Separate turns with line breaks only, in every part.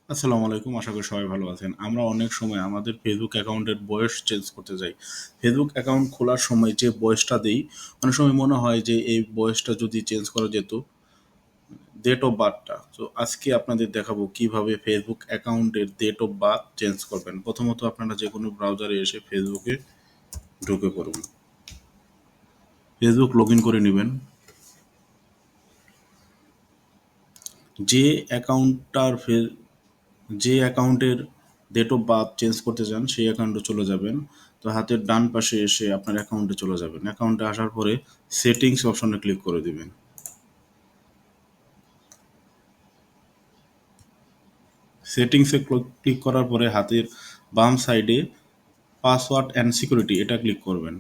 আসসালামু আলাইকুম। আশা করি সবাই ভালো আছেন। আমরা অনেক সময় আমাদের ফেসবুক অ্যাকাউন্টের বয়স চেঞ্জ করতে যাই। ফেসবুক অ্যাকাউন্ট খোলার সময় যে বয়সটা দেই, অনেক সময় মনে হয় যে এই বয়সটা যদি চেঞ্জ করা যেত, ডেট অফ বার্থটা। তো আজকে আপনাদের দেখাবো কিভাবে ফেসবুক অ্যাকাউন্টের ডেট অফ বার্থ চেঞ্জ করবেন। প্রথমত আপনারা যেকোনো ব্রাউজারে এসে ফেসবুকে ঢুকে পড়ুন। ফেসবুক লগ ইন করে নিবেন। যে অ্যাকাউন্টটার যে অ্যাকাউন্টের ডেট অফ বার্থ চেঞ্জ করতে চান সেই অ্যাকাউন্টে চলে যাবেন। তো হাতের ডান পাশে এসে আপনার অ্যাকাউন্টে চলে যাবেন। অ্যাকাউন্টে আসার পরে সেটিংস অপশনে ক্লিক করে দিবেন। সেটিংসে ক্লিক করার পরে হাতের বাম সাইডে পাসওয়ার্ড অ্যান্ড সিকিউরিটি এটা ক্লিক করবেন।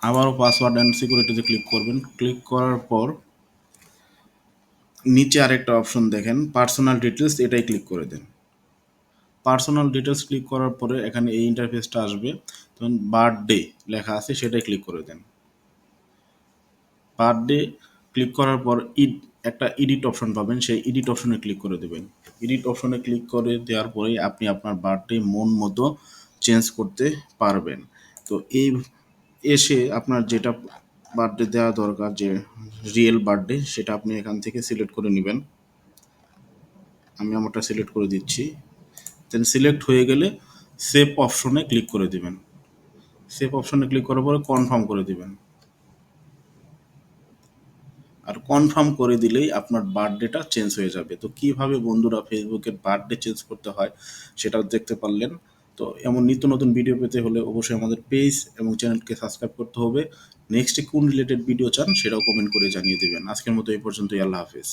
আবারও পাসওয়ার্ড অ্যান্ড সিকিউরিটিতে ক্লিক করবেন। ক্লিক করার পর নিচে আরেকটা অপশন দেখেন পার্সোনাল ডিটেলস, এটাই ক্লিক করে দেন। পার্সোনাল ডিটেলস ক্লিক করার পরে এখানে এই ইন্টারফেসটা আসবে। তখন বার্থডে লেখা আছে সেটাই ক্লিক করে দেন। বার্থডে ক্লিক করার পর একটা এডিট অপশন পাবেন, সেই এডিট অপশনে ক্লিক করে দেবেন। এডিট অপশনে ক্লিক করে দেওয়ার পরেই আপনি আপনার বার্থডে মন মতো চেঞ্জ করতে পারবেন। তো এই এসে আপনার যেটা বার্থডে দেওয়া দরকার, যে রিয়েল বার্থডে, সেটা আপনি এখান থেকে সিলেক্ট করে নেবেন। আমি আমারটা সিলেক্ট করে দিচ্ছি। দেন সিলেক্ট হয়ে গেলে সেভ অপশনে ক্লিক করে দিবেন। সেভ অপশনে ক্লিক করার পরে কনফার্ম করে দিবেন। আর কনফার্ম করে দিলেই আপনার বার্থডেটা চেঞ্জ হয়ে যাবে। তো কিভাবে বন্ধুরা ফেসবুকের বার্থডে চেঞ্জ করতে হয় সেটাও দেখতে পারলেন। তো এমন নিত্য নতুন ভিডিও পেতে হলে অবশ্যই আমাদের পেজ এবং চ্যানেলকে সাবস্ক্রাইব করতে হবে। নেক্সটে কোন রিলেটেড ভিডিও চান সেটাও কমেন্ট করে জানিয়ে দেবেন। আজকের মতো এই পর্যন্তই। আল্লাহ হাফেজ।